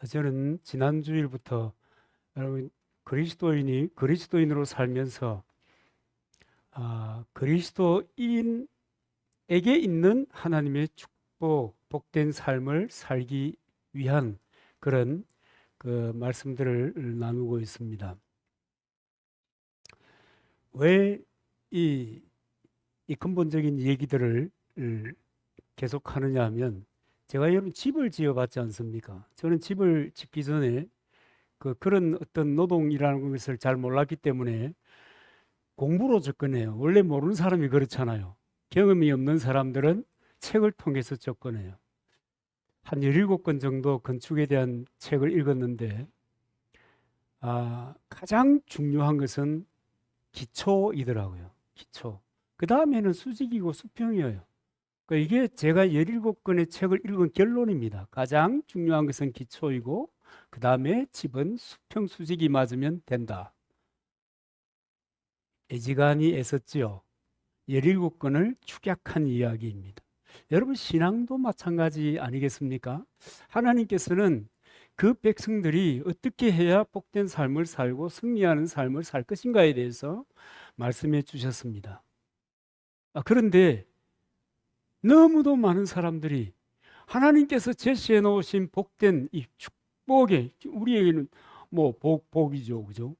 저는 지난 주일부터 여러분 그리스도인으로 살면서 그리스도인에게 있는 하나님의 축복, 복된 삶을 살기 위한 그런 그 말씀들을 나누고 있습니다. 왜 이 근본적인 얘기들을 계속 하느냐 하면, 제가 여러분 집을 지어봤지 않습니까? 저는 집을 짓기 전에 그런 어떤 노동이라는 것을 잘 몰랐기 때문에 공부로 접근해요. 원래 모르는 사람이 그렇잖아요. 경험이 없는 사람들은 책을 통해서 접근해요. 한 17권 정도 건축에 대한 책을 읽었는데, 가장 중요한 것은 기초이더라고요. 기초. 그 다음에는 수직이고 수평이에요. 그러니까 이게 제가 17권의 책을 읽은 결론입니다. 가장 중요한 것은 기초이고, 그 다음에 집은 수평 수직이 맞으면 된다. 애지간히 애썼지요. 17권을 축약한 이야기입니다. 여러분, 신앙도 마찬가지 아니겠습니까? 하나님께서는 그 백성들이 어떻게 해야 복된 삶을 살고 승리하는 삶을 살 것인가에 대해서 말씀해 주셨습니다. 그런데 너무도 많은 사람들이 하나님께서 제시해 놓으신 복된 이 축복에, 우리에게는 뭐 복이죠, 그죠?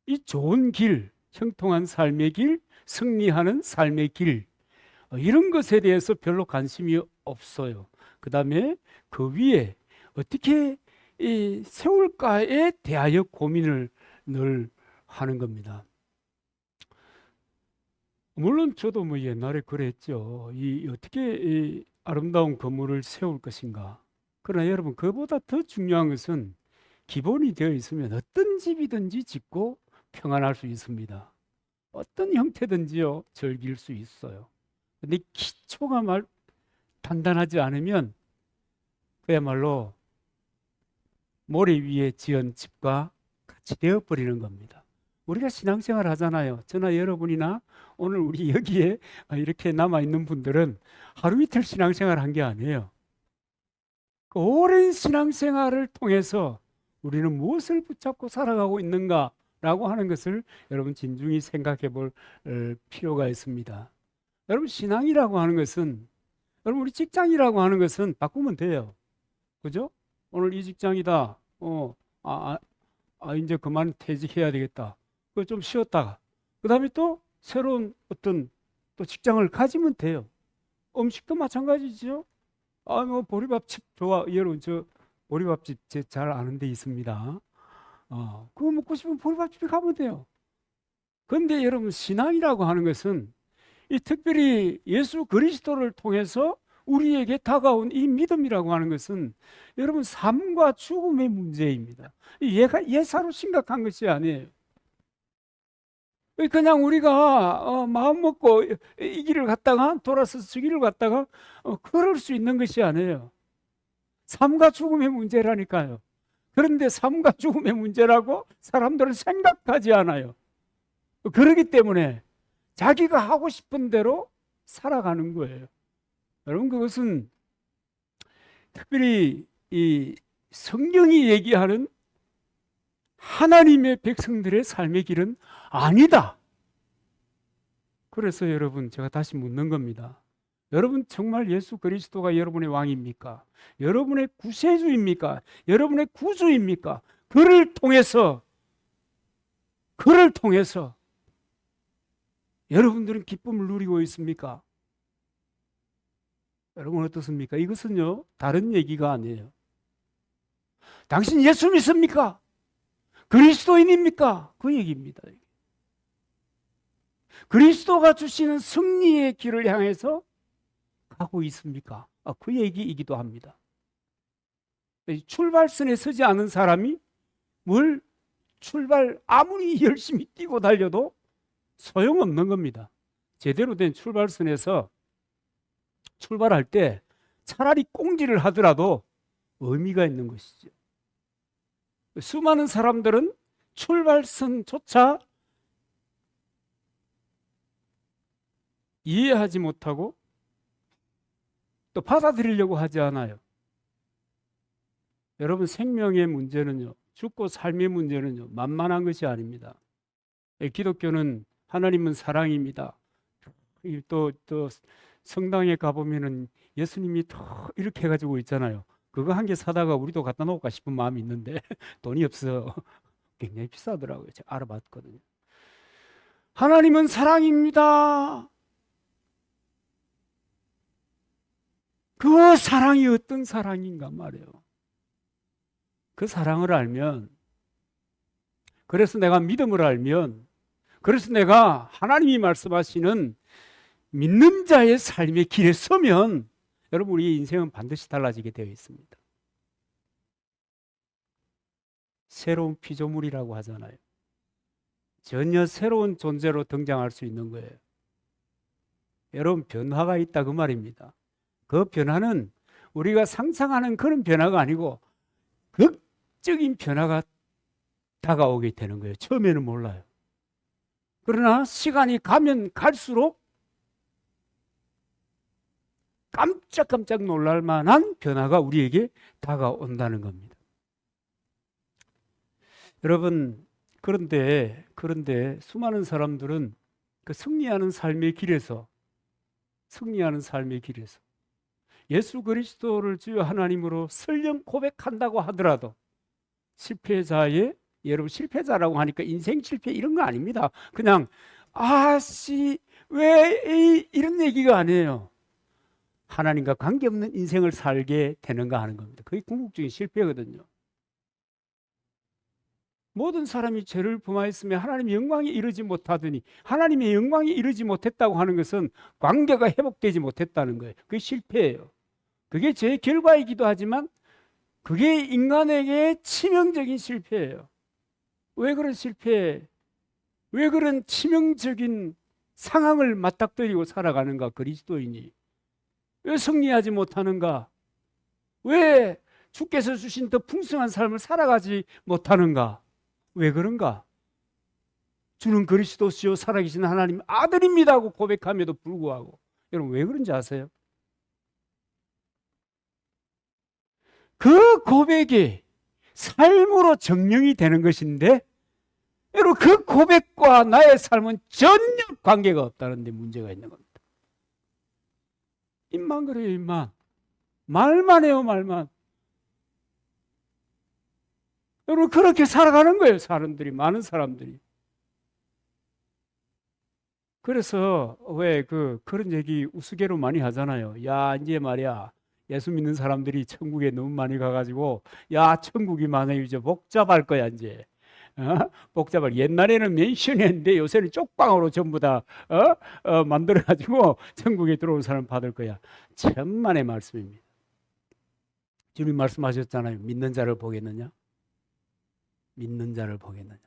이 좋은 길, 형통한 삶의 길, 승리하는 삶의 길, 이런 것에 대해서 별로 관심이 없어요. 그 다음에 그 위에 어떻게 세울까에 대하여 고민을 늘 하는 겁니다. 물론 저도 뭐 옛날에 그랬죠. 어떻게 이 아름다운 건물을 세울 것인가. 그러나 여러분, 그보다 더 중요한 것은 기본이 되어 있으면 어떤 집이든지 짓고 평안할 수 있습니다. 어떤 형태든지요, 즐길 수 있어요. 근데 기초가 단단하지 않으면 그야말로 모래 위에 지은 집과 같이 되어버리는 겁니다. 우리가 신앙생활 하잖아요. 저나 여러분이나 오늘 우리 여기에 이렇게 남아있는 분들은 하루 이틀 신앙생활 한 게 아니에요. 그 오랜 신앙생활을 통해서 우리는 무엇을 붙잡고 살아가고 있는가라고 하는 것을 여러분 진중히 생각해 볼 필요가 있습니다. 여러분, 신앙이라고 하는 것은, 여러분 우리 직장이라고 하는 것은 바꾸면 돼요. 그죠? 오늘 이 직장이다. 이제 그만 퇴직해야 되겠다. 그 좀 쉬었다가 그 다음에 또 새로운 어떤 또 직장을 가지면 돼요. 음식도 마찬가지죠. 뭐 보리밥집 좋아. 여러분, 저 보리밥집 제 잘 아는 데 있습니다. 그거 먹고 싶으면 보리밥집에 가면 돼요. 그런데 여러분, 신앙이라고 하는 것은 이 특별히 예수 그리스도를 통해서 우리에게 다가온 이 믿음이라고 하는 것은 여러분 삶과 죽음의 문제입니다. 얘가 예사로 심각한 것이 아니에요. 그냥 우리가 마음 먹고 이 길을 갔다가 돌아서서 저 길을 갔다가 그럴 수 있는 것이 아니에요. 삶과 죽음의 문제라니까요. 그런데 삶과 죽음의 문제라고 사람들은 생각하지 않아요. 그렇기 때문에 자기가 하고 싶은 대로 살아가는 거예요. 여러분, 그것은 특별히 이 성경이 얘기하는 하나님의 백성들의 삶의 길은 아니다. 그래서 여러분, 제가 다시 묻는 겁니다. 여러분, 정말 예수 그리스도가 여러분의 왕입니까? 여러분의 구세주입니까? 여러분의 구주입니까? 그를 통해서 여러분들은 기쁨을 누리고 있습니까? 여러분 어떻습니까? 이것은요, 다른 얘기가 아니에요. 당신 예수 믿습니까? 그리스도인입니까? 그 얘기입니다. 그리스도가 주시는 승리의 길을 향해서 가고 있습니까? 그 얘기이기도 합니다. 출발선에 서지 않은 사람이 아무리 열심히 뛰고 달려도 소용없는 겁니다. 제대로 된 출발선에서 출발할 때 차라리 꽁지를 하더라도 의미가 있는 것이죠. 수많은 사람들은 출발선조차 이해하지 못하고 또 받아들이려고 하지 않아요. 여러분, 생명의 문제는요, 죽고 삶의 문제는요, 만만한 것이 아닙니다. 기독교는 하나님은 사랑입니다. 또 성당에 가보면은 예수님이 더 이렇게 해가지고 있잖아요. 그거 한 개 사다가 우리도 갖다 놓을까 싶은 마음이 있는데 돈이 없어. 굉장히 비싸더라고요. 제가 알아봤거든요. 하나님은 사랑입니다. 그 사랑이 어떤 사랑인가 말이에요. 그 사랑을 알면, 그래서 내가 믿음을 알면, 그래서 내가 하나님이 말씀하시는 믿는 자의 삶의 길에 서면 여러분, 우리의 인생은 반드시 달라지게 되어 있습니다. 새로운 피조물이라고 하잖아요. 전혀 새로운 존재로 등장할 수 있는 거예요. 여러분, 변화가 있다 그 말입니다. 그 변화는 우리가 상상하는 그런 변화가 아니고 극적인 변화가 다가오게 되는 거예요. 처음에는 몰라요. 그러나 시간이 가면 갈수록 깜짝깜짝 놀랄 만한 변화가 우리에게 다가온다는 겁니다. 여러분, 그런데 수많은 사람들은 그 승리하는 삶의 길에서 예수 그리스도를 주여 하나님으로 설령 고백한다고 하더라도 여러분, 실패자라고 하니까 인생 실패 이런 거 아닙니다. 그냥 왜 이런 얘기가 아니에요. 하나님과 관계없는 인생을 살게 되는가 하는 겁니다. 그게 궁극적인 실패거든요. 모든 사람이 죄를 범하였으며 하나님의 영광에 이르지 못하더니, 하나님의 영광에 이르지 못했다고 하는 것은 관계가 회복되지 못했다는 거예요. 그게 실패예요. 그게 죄의 결과이기도 하지만 그게 인간에게 치명적인 실패예요. 왜 그런 치명적인 상황을 맞닥뜨리고 살아가는가, 그리스도인이? 왜 승리하지 못하는가? 왜 주께서 주신 더 풍성한 삶을 살아가지 못하는가? 왜 그런가? 주는 그리스도시요 살아계신 하나님 아들입니다 하고 고백함에도 불구하고, 여러분, 왜 그런지 아세요? 그 고백이 삶으로 증명이 되는 것인데, 여러분, 그 고백과 나의 삶은 전혀 관계가 없다는 데 문제가 있는 겁니다. 입만 그래요, 입만. 말만 해요, 말만. 여러분, 그렇게 살아가는 거예요, 많은 사람들이. 그래서 왜 그런 얘기 우스개로 많이 하잖아요. 야, 이제 말이야, 예수 믿는 사람들이 천국에 너무 많이 가가지고, 야, 천국이 많아요, 이제 복잡할 거야, 이제. 복잡할. 옛날에는 맨션이었는데 요새는 쪽방으로 전부 다 만들어가지고 천국에 들어온 사람 받을 거야. 천만의 말씀입니다. 주님 말씀하셨잖아요. 믿는 자를 보겠느냐? 믿는 자를 보겠느냐?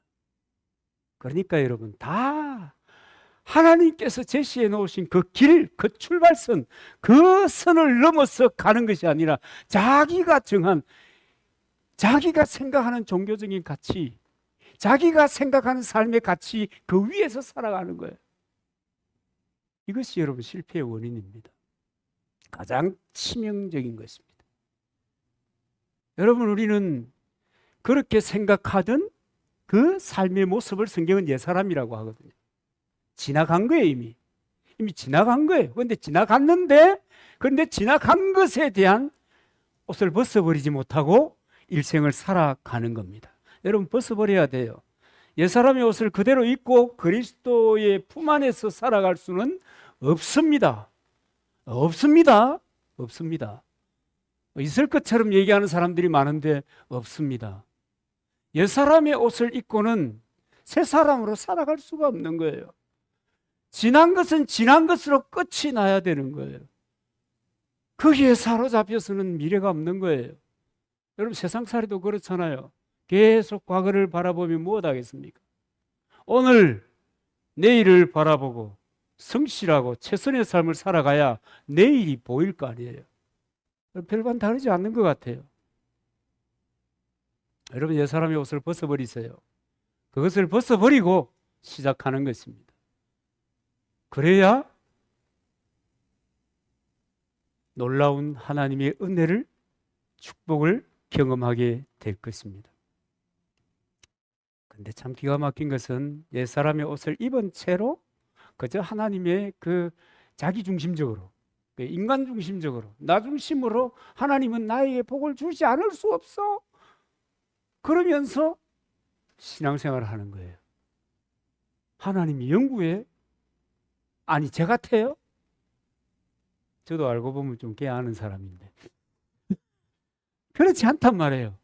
그러니까 여러분, 다 하나님께서 제시해 놓으신 그 길, 그 출발선, 그 선을 넘어서 가는 것이 아니라 자기가 생각하는 종교적인 가치, 자기가 생각하는 삶의 가치, 그 위에서 살아가는 거예요. 이것이 여러분 실패의 원인입니다. 가장 치명적인 것입니다. 여러분, 우리는 그렇게 생각하던 그 삶의 모습을 성경은 옛사람이라고 하거든요. 지나간 거예요, 이미 지나간 거예요. 그런데 지나간 것에 대한 옷을 벗어버리지 못하고 일생을 살아가는 겁니다. 여러분, 벗어버려야 돼요. 옛사람의 옷을 그대로 입고 그리스도의 품 안에서 살아갈 수는 없습니다. 있을 것처럼 얘기하는 사람들이 많은데 없습니다. 옛사람의 옷을 입고는 새 사람으로 살아갈 수가 없는 거예요. 지난 것은 지난 것으로 끝이 나야 되는 거예요. 거기에 사로잡혀서는 미래가 없는 거예요. 여러분, 세상살이도 그렇잖아요. 계속 과거를 바라보면 무엇 하겠습니까? 오늘, 내일을 바라보고 성실하고 최선의 삶을 살아가야 내일이 보일 거 아니에요. 별반 다르지 않는 것 같아요. 여러분, 옛사람의 옷을 벗어버리세요. 그것을 벗어버리고 시작하는 것입니다. 그래야 놀라운 하나님의 은혜를, 축복을 경험하게 될 것입니다. 근데 참 기가 막힌 것은 옛사람의 옷을 입은 채로 그저 하나님의 그 자기중심적으로, 인간중심적으로, 나중심으로 하나님은 나에게 복을 주지 않을 수 없어, 그러면서 신앙생활을 하는 거예요. 하나님이 영구해? 아니 제 같아요? 저도 알고 보면 좀 꽤 아는 사람인데 그렇지 않단 말이에요.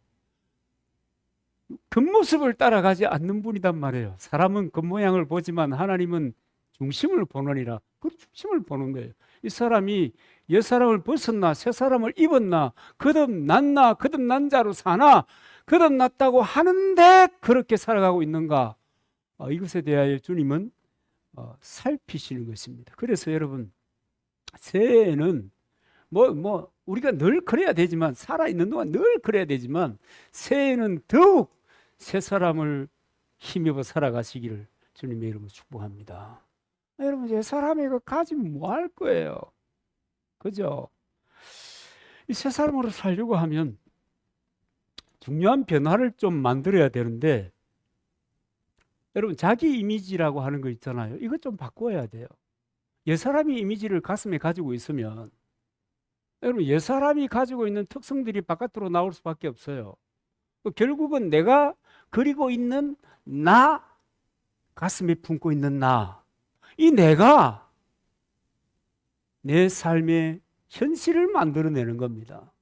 겉모습을 따라가지 않는 분이단 말이에요. 사람은 겉모양을 보지만 하나님은 중심을 보느니라. 그 중심을 보는 거예요. 이 사람이 옛사람을 벗었나 새 사람을 입었나, 거듭났나 거듭난 자로 사나 거듭났다고 하는데 그렇게 살아가고 있는가, 이것에 대하여 주님은 살피시는 것입니다. 그래서 여러분, 새해에는 우리가 늘 그래야 되지만, 살아있는 동안 늘 그래야 되지만, 새해에는 더욱 새 사람을 힘입어 살아가시기를 주님의 이름으로 축복합니다. 여러분, 새 사람이 가지면 뭐 할 거예요? 그죠? 이 새 사람으로 살려고 하면 중요한 변화를 좀 만들어야 되는데, 여러분, 자기 이미지라고 하는 거 있잖아요. 이거 좀 바꿔야 돼요. 옛사람이 이미지를 가슴에 가지고 있으면, 여러분, 옛사람이 가지고 있는 특성들이 바깥으로 나올 수밖에 없어요. 결국은 내가 그리고 있는 나, 가슴에 품고 있는 나, 이 내가 내 삶의 현실을 만들어내는 겁니다.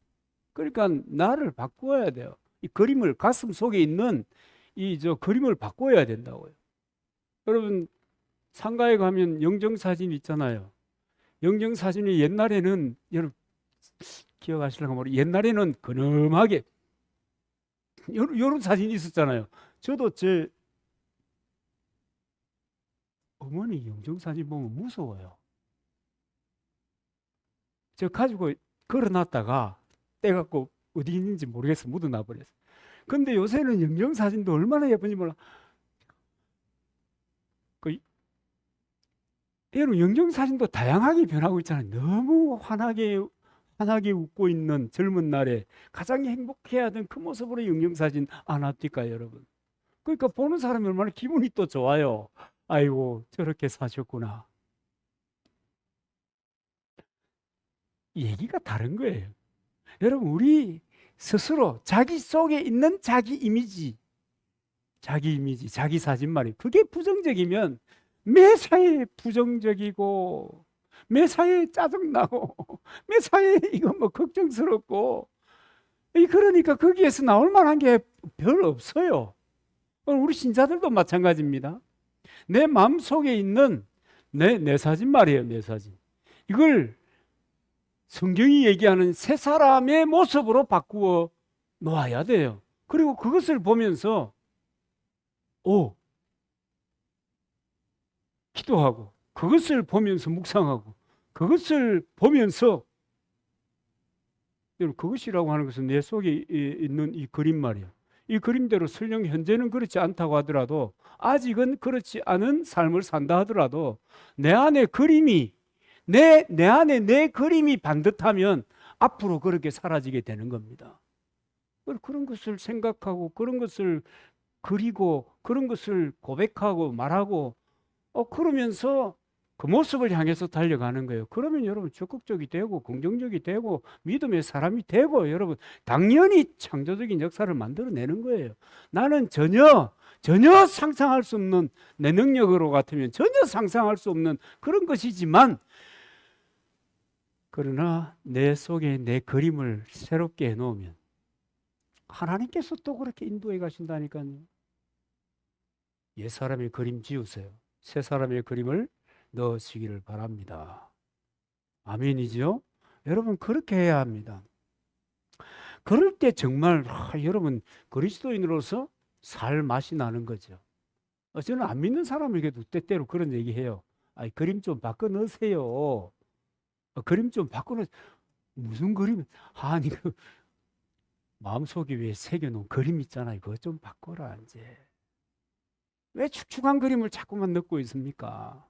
그러니까 나를 바꾸어야 돼요. 이 그림을, 가슴 속에 있는 그림을 바꿔야 된다고요. 여러분, 상가에 가면 영정사진 있잖아요. 영정사진이 옛날에는, 여러분 기억하시려고 모르겠어요. 옛날에는 근엄하게 이런 사진이 있었잖아요. 저도 제 어머니 영정사진 보면 무서워요. 저 가지고 걸어놨다가 떼갖고 어디 있는지 모르겠어 묻어놔 버렸어요. 근데 요새는 영정사진도 얼마나 예쁜지 몰라. 여러분, 영정사진도 다양하게 변하고 있잖아요. 너무 환하게 웃고 있는 젊은 날에 가장 행복해야 하던 그 모습으로 영정사진 안 합니까, 여러분? 그러니까 보는 사람이 얼마나 기분이 또 좋아요. 아이고, 저렇게 사셨구나. 얘기가 다른 거예요. 여러분, 우리 스스로 자기 속에 있는 자기 이미지, 자기 사진 말이에요. 그게 부정적이면 매사에 부정적이고, 매사에 짜증나고, 매사에 이거 걱정스럽고, 그러니까 거기에서 나올 만한 게 별 없어요. 우리 신자들도 마찬가지입니다. 내 마음속에 있는 내 사진 말이에요, 내 사진. 이걸 성경이 얘기하는 새 사람의 모습으로 바꾸어 놓아야 돼요. 그리고 그것을 보면서 기도하고, 그것을 보면서 묵상하고, 그것을 보면서, 그것이라고 하는 것은 내 속에 있는 이 그림 말이에요. 이 그림대로 설령 현재는 그렇지 않다고 하더라도, 아직은 그렇지 않은 삶을 산다 하더라도, 내 안에 그림이, 내 안에 내 그림이 반듯하면 앞으로 그렇게 사라지게 되는 겁니다. 그런 것을 생각하고, 그런 것을 그리고, 그런 것을 고백하고 말하고, 그러면서 그 모습을 향해서 달려가는 거예요. 그러면 여러분 적극적이 되고 긍정적이 되고 믿음의 사람이 되고, 여러분 당연히 창조적인 역사를 만들어내는 거예요. 나는 전혀 상상할 수 없는, 내 능력으로 같으면 전혀 상상할 수 없는 그런 것이지만, 그러나 내 속에 내 그림을 새롭게 해놓으면 하나님께서 또 그렇게 인도해 가신다니까요. 옛사람의 그림 지우세요. 새 사람의 그림을 넣으시기를 바랍니다. 아멘이죠? 여러분, 그렇게 해야 합니다. 그럴 때 정말 여러분, 그리스도인으로서 살 맛이 나는 거죠. 저는 안 믿는 사람에게도 때때로 그런 얘기해요. 그림 좀 바꿔 넣으세요. 그림 좀 바꿔 넣으세요. 무슨 그림? 아니, 마음속에 왜 새겨놓은 그림 있잖아요. 그거 좀 바꿔라 이제. 왜 축축한 그림을 자꾸만 넣고 있습니까?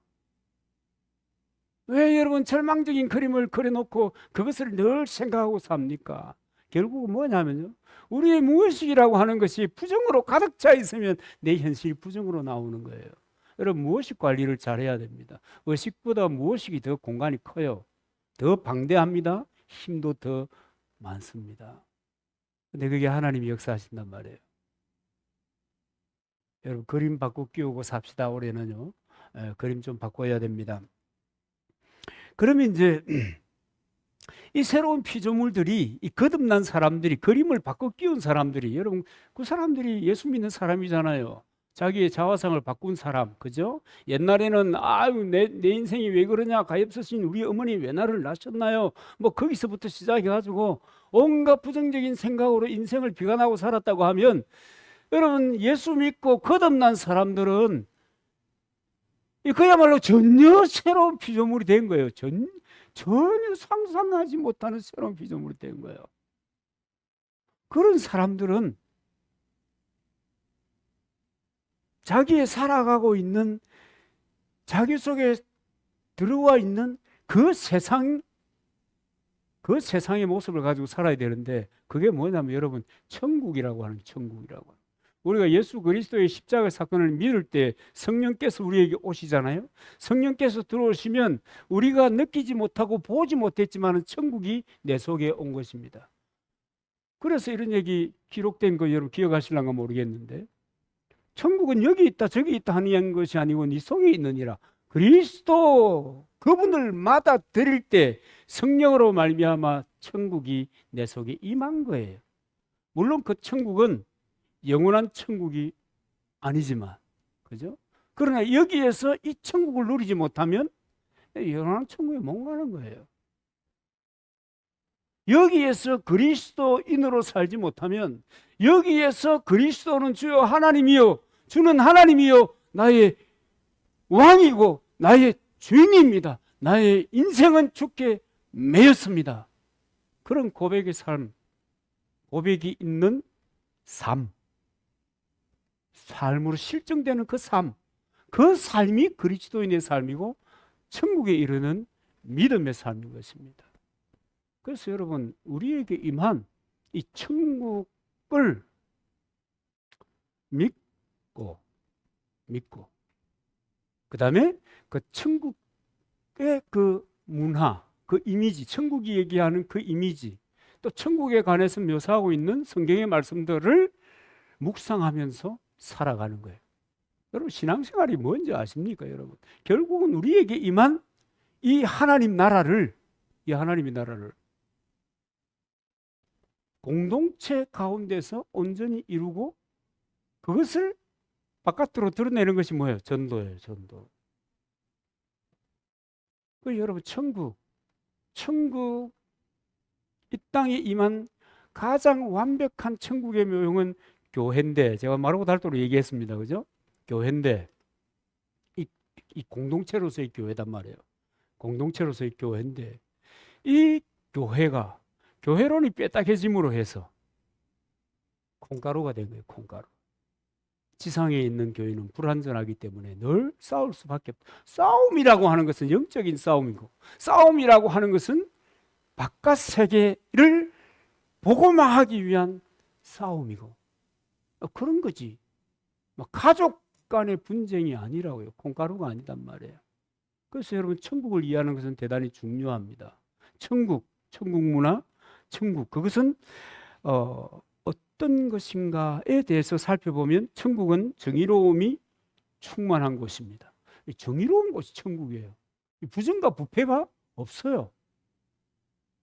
왜 여러분 절망적인 그림을 그려놓고 그것을 늘 생각하고 삽니까? 결국은 뭐냐면요, 우리의 무의식이라고 하는 것이 부정으로 가득 차 있으면 내 현실이 부정으로 나오는 거예요. 여러분, 무의식 관리를 잘해야 됩니다. 의식보다 무의식이 더 공간이 커요. 더 방대합니다. 힘도 더 많습니다. 근데 그게 하나님이 역사하신단 말이에요. 여러분, 그림 바꿔 끼우고 삽시다. 올해는요. 그림 좀 바꿔야 됩니다. 그러면 이제 이 새로운 피조물들이, 이 거듭난 사람들이, 그림을 바꿔 끼운 사람들이, 여러분, 그 사람들이 예수 믿는 사람이잖아요. 자기의 자화상을 바꾼 사람, 그죠? 옛날에는 아유 내 인생이 왜 그러냐, 가엾으신 우리 어머니 왜 나를 낳으셨나요? 뭐 거기서부터 시작해가지고 온갖 부정적인 생각으로 인생을 비관하고 살았다고 하면, 여러분, 예수 믿고 거듭난 사람들은 그야말로 전혀 새로운 피조물이 된 거예요. 전혀 상상하지 못하는 새로운 피조물이 된 거예요. 그런 사람들은 자기의 살아가고 있는, 자기 속에 들어와 있는 그 세상의 모습을 가지고 살아야 되는데, 그게 뭐냐면 여러분, 천국이라고 하는, 천국이라고. 우리가 예수 그리스도의 십자가 사건을 믿을 때 성령께서 우리에게 오시잖아요. 성령께서 들어오시면 우리가 느끼지 못하고 보지 못했지만 천국이 내 속에 온 것입니다. 그래서 이런 얘기 기록된 거 여러분 기억하실랑가 모르겠는데, 천국은 여기 있다 저기 있다 하는 것이 아니고 네 속에 있느니라. 그리스도 그분을 맞아 들일 때 성령으로 말미암아 천국이 내 속에 임한 거예요. 물론 그 천국은 영원한 천국이 아니지만, 그죠? 그러나 여기에서 이 천국을 누리지 못하면 영원한 천국에 못 가는 거예요. 여기에서 그리스도인으로 살지 못하면, 여기에서 그리스도는 주여 하나님이요, 주는 하나님이요, 나의 왕이고 나의 주인입니다, 나의 인생은 주께 매였습니다, 그런 고백의 삶, 고백이 있는 삶으로 실정되는 그 삶이 그리스도인의 삶이고 천국에 이르는 믿음의 삶인 것입니다. 그래서 여러분, 우리에게 임한 이 천국을 믿고 그 다음에 그 천국의 그 문화, 그 이미지, 천국이 얘기하는 그 이미지, 또 천국에 관해서 묘사하고 있는 성경의 말씀들을 묵상하면서 살아가는 거예요. 여러분, 신앙생활이 뭔지 아십니까? 여러분, 결국은 우리에게 임한 이 하나님의 나라를 공동체 가운데서 온전히 이루고 그것을 바깥으로 드러내는 것이 뭐예요? 전도예요, 전도. 그 여러분, 천국 이 땅에 임한 가장 완벽한 천국의 묘형은 교회인데, 제가 말하고 닳도록 얘기했습니다, 그죠? 교회인데 이 공동체로서의 교회단 말이에요. 공동체로서의 교회인데, 이 교회론이 빼딱해짐으로 해서 콩가루가 된 거예요. 콩가루. 지상에 있는 교회는 불완전하기 때문에 늘 싸울 수밖에 없다. 싸움이라고 하는 것은 영적인 싸움이고, 싸움이라고 하는 것은 바깥 세계를 복음화하기 위한 싸움이고, 그런 거지. 가족 간의 분쟁이 아니라고요. 콩가루가 아니단 말이에요. 그래서 여러분, 천국을 이해하는 것은 대단히 중요합니다. 천국 문화, 그것은 어떤 것인가에 대해서 살펴보면, 천국은 정의로움이 충만한 곳입니다. 정의로운 곳이 천국이에요. 부정과 부패가 없어요.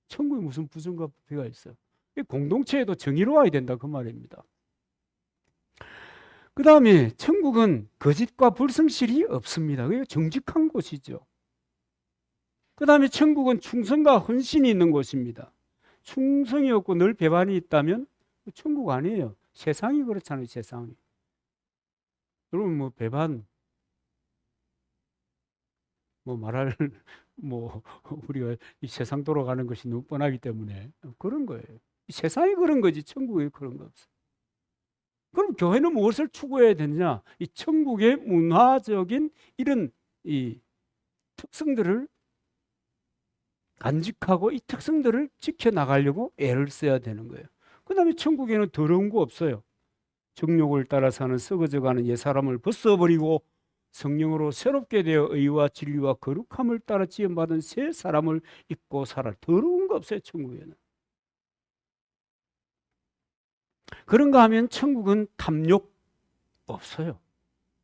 천국에 무슨 부정과 부패가 있어요? 공동체에도 정의로워야 된다, 그 말입니다. 그 다음에 천국은 거짓과 불성실이 없습니다. 그게 정직한 곳이죠. 그 다음에 천국은 충성과 헌신이 있는 곳입니다. 충성이 없고 늘 배반이 있다면 천국 아니에요. 세상이 그렇잖아요, 세상이. 여러분, 배반, 우리가 이 세상 돌아가는 것이 너무 뻔하기 때문에 그런 거예요. 세상이 그런 거지 천국에 그런 거 없어요. 그럼 교회는 무엇을 추구해야 되느냐? 이 천국의 문화적인 이런 이 특성들을 간직하고 이 특성들을 지켜나가려고 애를 써야 되는 거예요. 그 다음에 천국에는 더러운 거 없어요. 정욕을 따라 사는 썩어져가는 옛사람을 벗어버리고 성령으로 새롭게 되어 의와 진리와 거룩함을 따라 지음받은 새 사람을 입고 살아. 더러운 거 없어요, 천국에는. 그런가 하면 천국은 탐욕 없어요.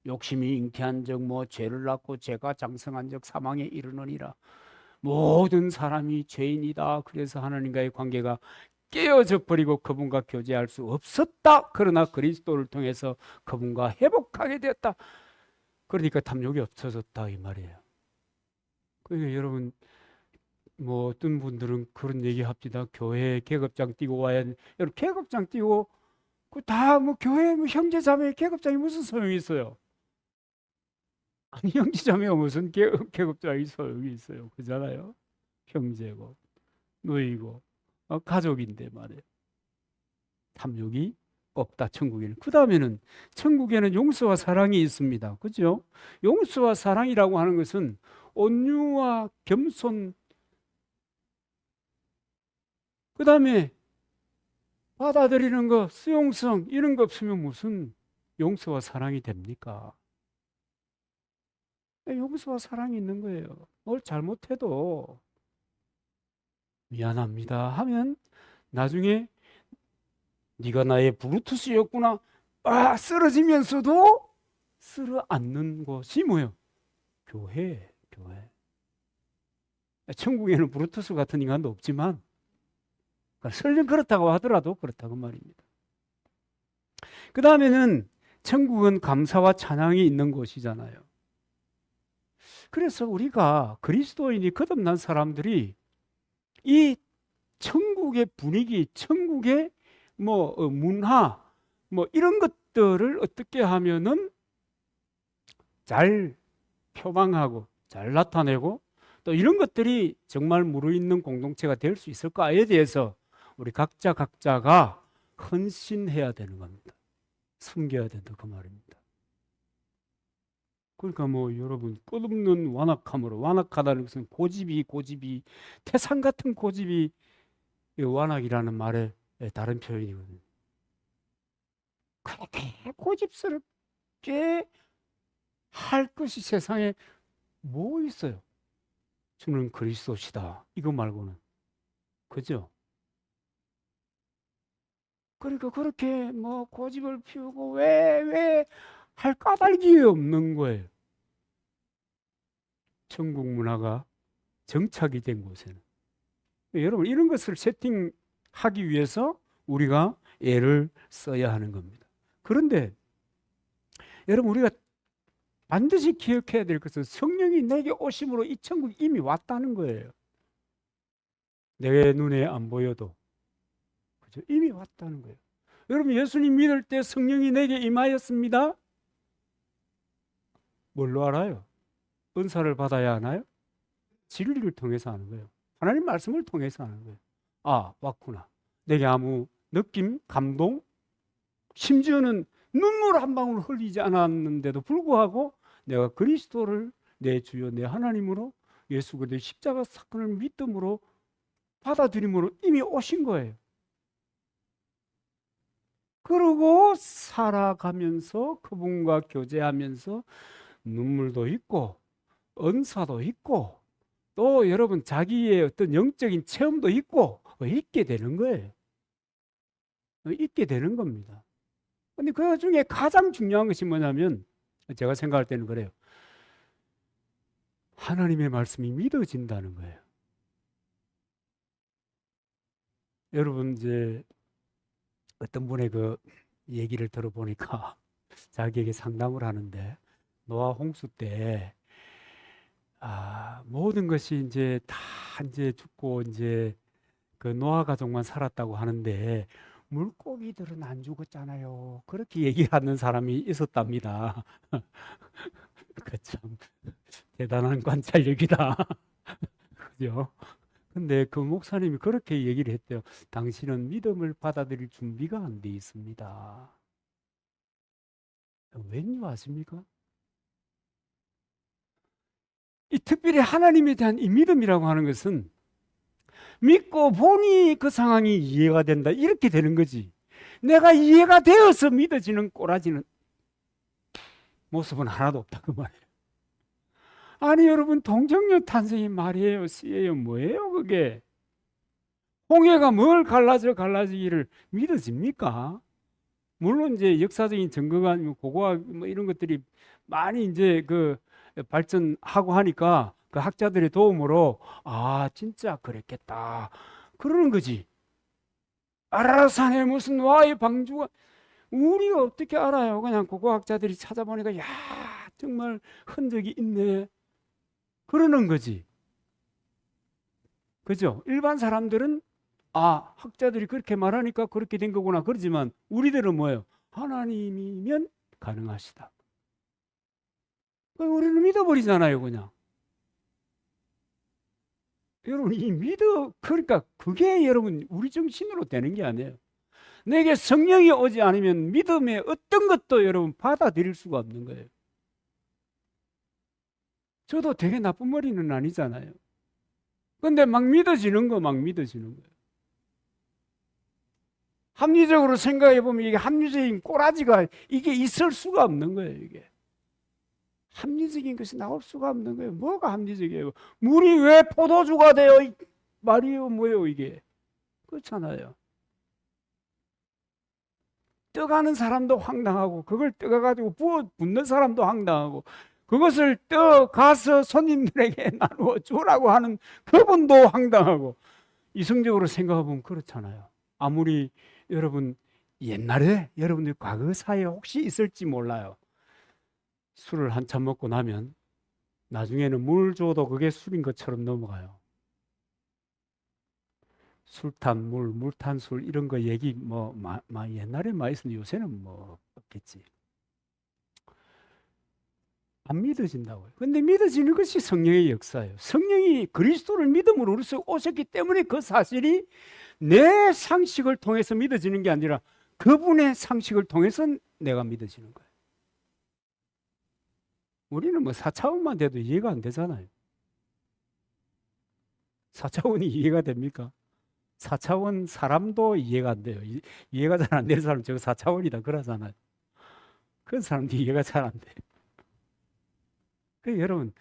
욕심이 잉태한 적, 죄를 낳고 죄가 장성한 적 사망에 이르느니라. 모든 사람이 죄인이다. 그래서 하나님과의 관계가 깨어져 버리고 그분과 교제할 수 없었다. 그러나 그리스도를 통해서 그분과 회복하게 되었다. 그러니까 탐욕이 없어졌다 이 말이에요. 그러니까 여러분 어떤 분들은 그런 얘기 합니다. 교회 계급장 띄고 와야 여러분 계급장 띄고 그 다 교회 형제 자매 계급장이 무슨 소용이 있어요? 아니 형제 자매가 무슨 계급장이 소용이 있어요? 그잖아요. 형제고 노이고 가족인데 말이에요. 탐욕이 없다 천국에는. 그 다음에는 천국에는 용서와 사랑이 있습니다. 그죠? 용서와 사랑이라고 하는 것은 온유와 겸손, 그 다음에 받아들이는 거, 수용성 이런 거 없으면 무슨 용서와 사랑이 됩니까? 용서와 사랑이 있는 거예요. 뭘 잘못해도 미안합니다 하면 나중에 네가 나의 브루투스였구나 쓰러지면서도 쓰러앉는 곳이 뭐예요? 교회. 천국에는 브루투스 같은 인간도 없지만 설령 그렇다고 하더라도 그렇다고 말입니다. 그 다음에는 천국은 감사와 찬양이 있는 곳이잖아요. 그래서 우리가 그리스도인이 거듭난 사람들이 이 천국의 분위기, 천국의 문화, 이런 것들을 어떻게 하면은 잘 표방하고 잘 나타내고 또 이런 것들이 정말 무르익는 공동체가 될 수 있을까에 대해서 우리 각자가 헌신해야 되는 겁니다. 숨겨야 된다 그 말입니다. 그러니까 여러분 끝없는 완악함으로, 완악하다는 것은 고집이 태산 같은 고집이 완악이라는 말의 다른 표현이거든요. 그렇게 고집스럽게 할 것이 세상에 뭐 있어요? 주는 그리스도시다 이거 말고는. 그죠? 그러니까 그렇게 고집을 피우고 왜 할 까닭이 없는 거예요. 천국 문화가 정착이 된 곳에는. 여러분 이런 것을 세팅하기 위해서 우리가 애를 써야 하는 겁니다. 그런데 여러분 우리가 반드시 기억해야 될 것은 성령이 내게 오심으로 이 천국이 이미 왔다는 거예요. 내 눈에 안 보여도 그죠? 이미 왔다는 거예요. 여러분 예수님 믿을 때 성령이 내게 임하였습니다. 뭘로 알아요? 은사를 받아야 하나요? 진리를 통해서 하는 거예요. 하나님 말씀을 통해서 하는 거예요. 왔구나. 내게 아무 느낌, 감동, 심지어는 눈물 한 방울 흘리지 않았는데도 불구하고 내가 그리스도를 내 주여 내 하나님으로 예수 그리스도의 십자가 사건을 믿음으로 받아들임으로 이미 오신 거예요. 그러고 살아가면서 그분과 교제하면서 눈물도 있고 은사도 있고 또 여러분 자기의 어떤 영적인 체험도 있게 되는 거예요. 있게 되는 겁니다. 근데 그 중에 가장 중요한 것이 뭐냐면 제가 생각할 때는 그래요. 하나님의 말씀이 믿어진다는 거예요. 여러분 이제 어떤 분의 그 얘기를 들어보니까 자기에게 상담을 하는데 노아 홍수 때 모든 것이 이제 다 이제 죽고 이제 그 노아 가족만 살았다고 하는데 물고기들은 안 죽었잖아요. 그렇게 얘기하는 사람이 있었답니다. 그 참 대단한 관찰력이다. 그죠? 근데 그 목사님이 그렇게 얘기를 했대요. 당신은 믿음을 받아들일 준비가 안 돼 있습니다. 왠지 아십니까? 이 특별히 하나님에 대한 이 믿음이라고 하는 것은 믿고 보니 그 상황이 이해가 된다. 이렇게 되는 거지. 내가 이해가 되어서 믿어지는 꼬라지는 모습은 하나도 없다 그 말이에요. 아니 여러분, 동정녀 탄생이 말이에요, 씨예요, 뭐예요 그게? 홍해가 뭘 갈라지기를 믿어집니까? 물론 이제 역사적인 증거가 아니면 고고학 뭐 이런 것들이 많이 이제 그 발전하고 하니까 그 학자들의 도움으로 아 진짜 그랬겠다 그러는 거지. 아라산에 무슨 와의 방주가, 우리가 어떻게 알아요? 그냥 고고학자들이 찾아보니까 야 정말 흔적이 있네 그러는 거지. 그죠? 일반 사람들은 아 학자들이 그렇게 말하니까 그렇게 된 거구나 그러지만 우리들은 뭐예요? 하나님이면 가능하시다. 우리는 믿어버리잖아요 그냥. 여러분 이 그러니까 그게 여러분 우리 정신으로 되는 게 아니에요. 내게 성령이 오지 않으면 믿음의 어떤 것도 여러분 받아들일 수가 없는 거예요. 저도 되게 나쁜 머리는 아니잖아요. 근데 막 믿어지는 거예요. 합리적으로 생각해 보면 이게 합리적인 꼬라지가 이게 있을 수가 없는 거예요. 이게 합리적인 것이 나올 수가 없는 거예요. 뭐가 합리적이에요? 물이 왜 포도주가 돼요? 말이요 뭐예요 이게? 그렇잖아요. 떠가는 사람도 황당하고 그걸 떠가지고 부어 붓는 사람도 황당하고 그것을 떠가서 손님들에게 나누어 주라고 하는 그분도 황당하고. 이성적으로 생각해 보면 그렇잖아요. 아무리 여러분 옛날에 여러분들 과거 사회에 혹시 있을지 몰라요. 술을 한참 먹고 나면 나중에는 물 줘도 그게 술인 것처럼 넘어가요. 술탄 물, 물탄 술 이런 거 얘기 옛날에 많이 있었는데 요새는 뭐 없겠지. 안 믿어진다고요. 근데 믿어지는 것이 성령의 역사예요. 성령이 그리스도를 믿음으로 우리서 오셨기 때문에 그 사실이 내 상식을 통해서 믿어지는 게 아니라 그분의 상식을 통해서 내가 믿어지는 거예요. 우리는 뭐 4차원만 돼도 이해가 안 되잖아요. 4차원이 이해가 됩니까? 4차원 사람도 이해가 안 돼요. 이해가 잘 안 되는 사람 저거 4차원이다 그러잖아요. 그런 사람도 이해가 잘 안 돼요. 여러분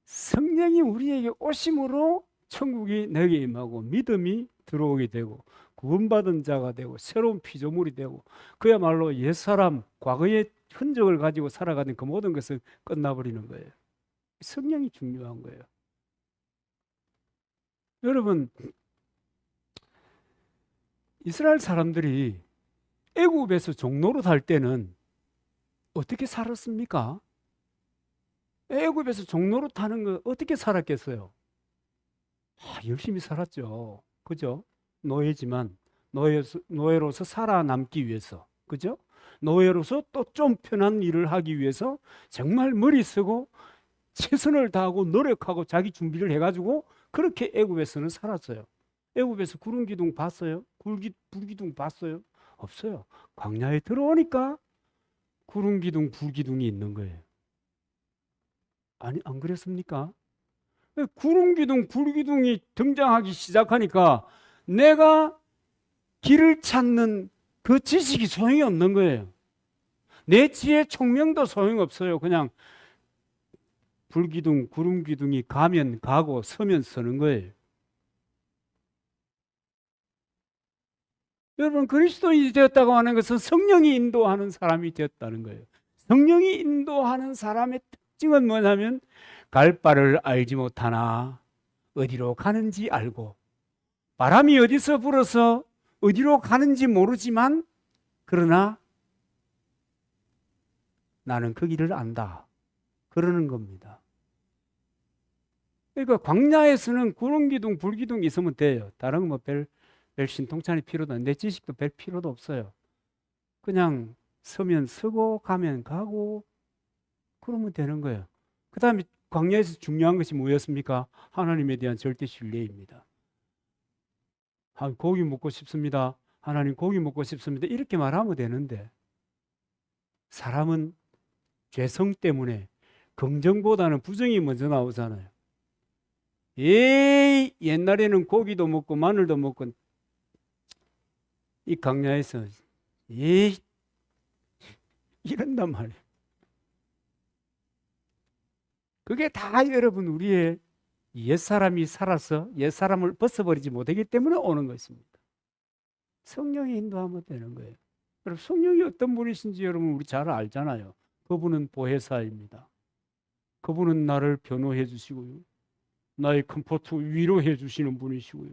성령이 우리에게 오심으로 천국이 내게 임하고 믿음이 들어오게 되고 구원받은 자가 되고 새로운 피조물이 되고 그야말로 옛사람 과거의 흔적을 가지고 살아가는 그 모든 것은 끝나버리는 거예요. 성령이 중요한 거예요. 여러분 이스라엘 사람들이 애굽에서 종로로 살 때는 어떻게 살았습니까? 애굽에서 종로로 타는 거 어떻게 살았겠어요? 열심히 살았죠. 그죠? 노예지만 노예로서 살아남기 위해서, 그죠? 노예로서 또 좀 편한 일을 하기 위해서 정말 머리 쓰고 최선을 다하고 노력하고 자기 준비를 해가지고 그렇게 애굽에서는 살았어요. 애굽에서 구름 기둥 봤어요? 불기둥 봤어요? 없어요. 광야에 들어오니까 구름 기둥, 불 기둥이 있는 거예요. 아니 안 그랬습니까? 구름 기둥, 불 기둥이 등장하기 시작하니까 내가 길을 찾는 그 지식이 소용이 없는 거예요. 내 지혜 총명도 소용없어요. 그냥 불기둥, 구름 기둥이 가면 가고 서면 서는 거예요. 여러분 그리스도인이 되었다고 하는 것은 성령이 인도하는 사람이 되었다는 거예요. 성령이 인도하는 사람의 특징은 뭐냐면 갈 바를 알지 못하나 어디로 가는지 알고 바람이 어디서 불어서 어디로 가는지 모르지만 그러나 나는 그 길을 안다. 그러는 겁니다. 그러니까 광야에서는 구름기둥, 불기둥이 있으면 돼요. 다른 거 별 신통찬이 필요도 내 지식도 별 필요도 없어요. 그냥 서면 서고 가면 가고 그러면 되는 거예요. 그 다음에 광야에서 중요한 것이 뭐였습니까? 하나님에 대한 절대 신뢰입니다. 고기 먹고 싶습니다. 하나님 고기 먹고 싶습니다. 이렇게 말하면 되는데 사람은 죄성 때문에 긍정보다는 부정이 먼저 나오잖아요. 에이, 옛날에는 고기도 먹고 마늘도 먹고 이 강야에서 에이 이런단 말이에요. 그게 다 여러분 우리의 옛사람이 살아서 옛사람을 벗어버리지 못하기 때문에 오는 것입니다. 성령이 인도하면 되는 거예요. 여러분 성령이 어떤 분이신지 여러분 우리 잘 알잖아요. 그분은 보혜사입니다. 그분은 나를 변호해 주시고요. 나의 컴포트 위로해 주시는 분이시고요.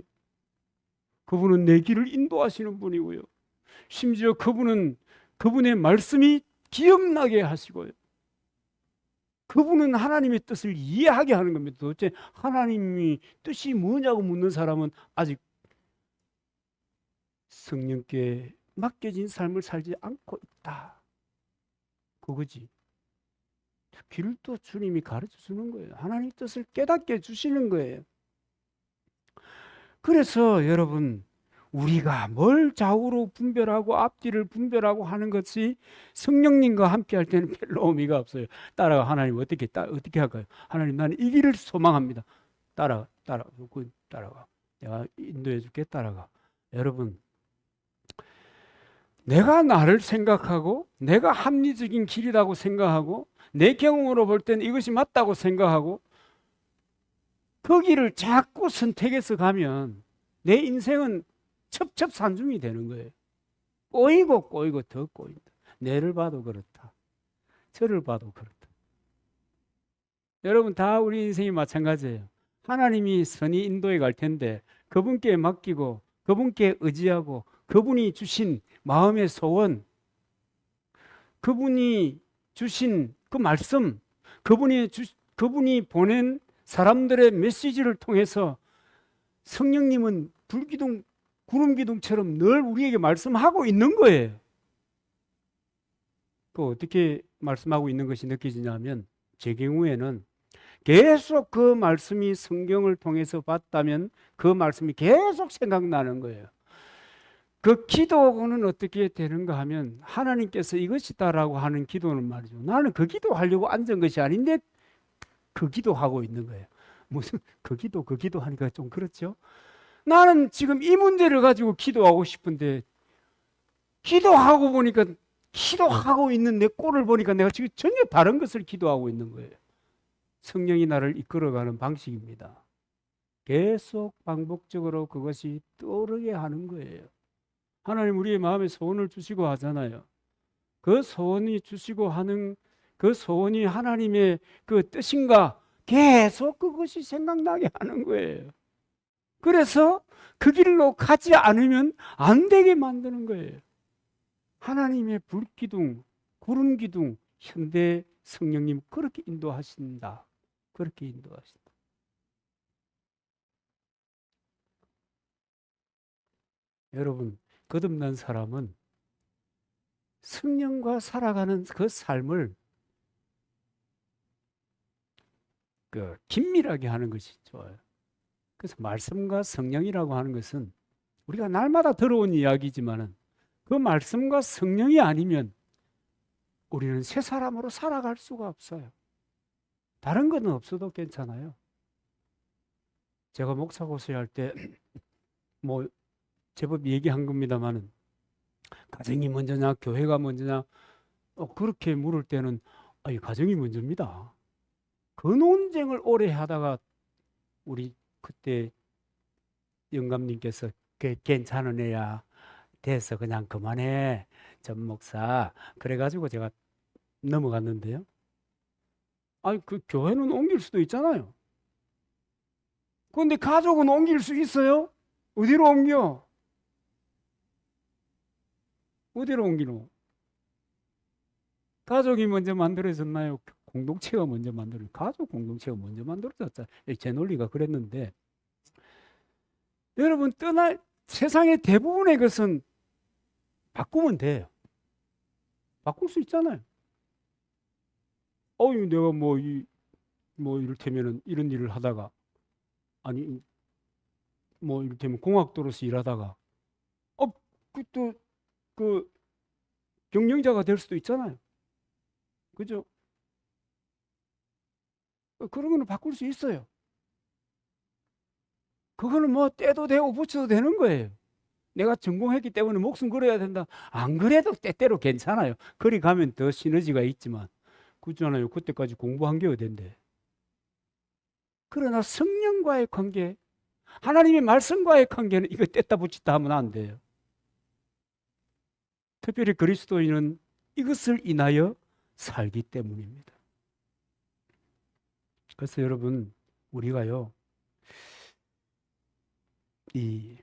그분은 내 길을 인도하시는 분이고요. 심지어 그분은 그분의 말씀이 기억나게 하시고요. 그분은 하나님의 뜻을 이해하게 하는 겁니다. 도대체 하나님이 뜻이 뭐냐고 묻는 사람은 아직 성령께 맡겨진 삶을 살지 않고 있다. 그거지. 길을 또 주님이 가르쳐 주는 거예요. 하나님의 뜻을 깨닫게 주시는 거예요. 그래서 여러분 우리가 뭘 좌우로 분별하고 앞뒤를 분별하고 하는 것이 성령님과 함께 할 때는 별로 의미가 없어요. 따라가 하나님 어떻게 할까요? 하나님 나는 이 길을 소망합니다. 따라가. 내가 인도해 줄게. 따라가. 여러분 내가 나를 생각하고 내가 합리적인 길이라고 생각하고 내 경험으로 볼 때는 이것이 맞다고 생각하고 그 길을 자꾸 선택해서 가면 내 인생은 첩첩산중이 되는 거예요. 꼬이고 더 꼬인다. 내를 봐도 그렇다. 저를 봐도 그렇다. 여러분 다 우리 인생이 마찬가지예요. 하나님이 선히 인도해 갈 텐데 그분께 맡기고 그분께 의지하고 그분이 주신 마음의 소원, 그분이 주신 그 말씀, 그분이 보낸 사람들의 메시지를 통해서 성령님은 불기둥, 구름기둥처럼 늘 우리에게 말씀하고 있는 거예요. 그 어떻게 말씀하고 있는 것이 느껴지냐면 제 경우에는 계속 그 말씀이 성경을 통해서 봤다면 그 말씀이 계속 생각나는 거예요. 그 기도는 어떻게 되는가 하면 하나님께서 이것이다라고 하는 기도는 말이죠. 나는 그 기도하려고 앉은 것이 아닌데 그 기도하고 있는 거예요. 무슨 그 기도 하니까 좀 그렇죠. 나는 지금 이 문제를 가지고 기도하고 싶은데 기도하고 보니까 기도하고 있는 내 꼴을 보니까 내가 지금 전혀 다른 것을 기도하고 있는 거예요. 성령이 나를 이끌어가는 방식입니다. 계속 반복적으로 그것이 떠오르게 하는 거예요. 하나님 우리의 마음에 소원을 주시고 하잖아요. 그 소원이 주시고 하는 그 소원이 하나님의 그 뜻인가 계속 그것이 생각나게 하는 거예요. 그래서 그 길로 가지 않으면 안 되게 만드는 거예요. 하나님의 불기둥, 구름기둥, 현대 성령님 그렇게 인도하신다. 그렇게 인도하신다. 여러분, 거듭난 사람은 성령과 살아가는 그 삶을 긴밀하게 하는 것이 좋아요. 그래서 말씀과 성령이라고 하는 것은 우리가 날마다 들어온 이야기지만은 그 말씀과 성령이 아니면 우리는 새 사람으로 살아갈 수가 없어요. 다른 거는 없어도 괜찮아요. 제가 목사 고시할 때 뭐 제법 얘기한 겁니다만은 가정이 먼저냐 교회가 먼저냐 그렇게 물을 때는 이 가정이 먼저입니다. 그 논쟁을 오래 하다가 우리 그때 영감님께서 괜찮은 애야 돼서 그냥 그만해 전 목사 그래가지고 제가 넘어갔는데요. 그 교회는 옮길 수도 있잖아요. 그런데 가족은 옮길 수 있어요? 어디로 옮겨? 어디로 옮기노? 가족이 먼저 만들어졌나요? 공동체가 먼저 만들어졌나요? 가족 공동체가 먼저 만들어졌잖아요. 제 논리가 그랬는데 여러분 세상의 대부분의 것은 바꾸면 돼요. 바꿀 수 있잖아요. 내가 이를테면은 이런 일을 하다가 이를테면 공학도로서 일하다가 그 경영자가 될 수도 있잖아요. 그죠? 그런 거는 바꿀 수 있어요. 그거는 뭐 떼도 되고 붙여도 되는 거예요. 내가 전공했기 때문에 목숨 걸어야 된다. 안 그래도 때때로 괜찮아요. 그리 가면 더 시너지가 있지만 그렇잖아요. 그때까지 공부한 게 어딘데. 그러나 성령과의 관계, 하나님의 말씀과의 관계는 이거 뗐다 붙였다 하면 안 돼요. 특별히 그리스도인은 이것을 인하여 살기 때문입니다. 그래서 여러분, 우리가요, 이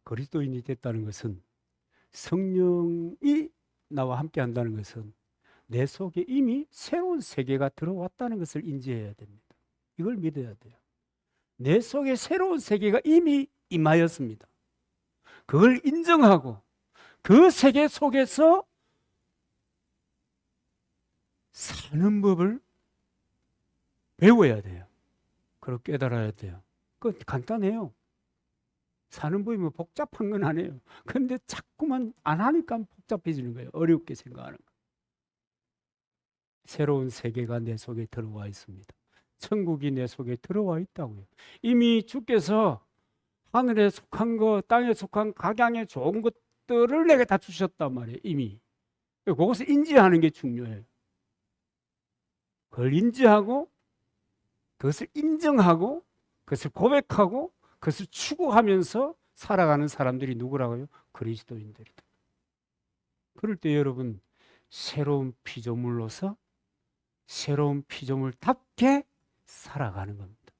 그리스도인이 됐다는 것은, 성령이 나와 함께 한다는 것은 내 속에 이미 새로운 세계가 들어왔다는 것을 인지해야 됩니다. 이걸 믿어야 돼요. 내 속에 새로운 세계가 이미 임하였습니다. 그걸 인정하고 그 세계 속에서 사는 법을 배워야 돼요. 그걸 깨달아야 돼요. 그건 간단해요. 사는 법이 뭐 복잡한 건 아니에요. 그런데 자꾸만 안 하니까 복잡해지는 거예요. 어렵게 생각하는 거. 새로운 세계가 내 속에 들어와 있습니다. 천국이 내 속에 들어와 있다고요. 이미 주께서 하늘에 속한 것, 땅에 속한 각양의 좋은 것들을 내게 다 주셨단 말이에요. 이미. 그것을 인지하는 게 중요해요. 그걸 인지하고 그것을 인정하고 그것을 고백하고 그것을 추구하면서 살아가는 사람들이 누구라고요? 그리스도인들이다. 그럴 때 여러분, 새로운 피조물로서 새로운 피조물답게 살아가는 겁니다.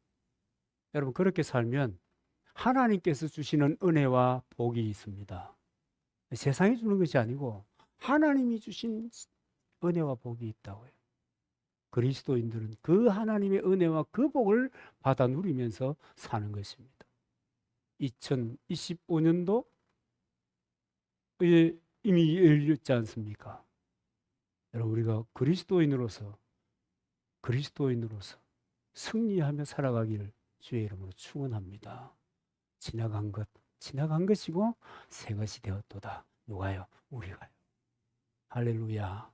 여러분, 그렇게 살면 하나님께서 주시는 은혜와 복이 있습니다. 세상이 주는 것이 아니고 하나님이 주신 은혜와 복이 있다고요. 그리스도인들은 그 하나님의 은혜와 그 복을 받아 누리면서 사는 것입니다. 2025년도 이미 열렸지 않습니까? 여러분, 우리가 그리스도인으로서 승리하며 살아가기를 주의 이름으로 축원합니다. 지나간 것 지나간 것이고 새 것이 되었도다. 누가요? 우리가요. 할렐루야.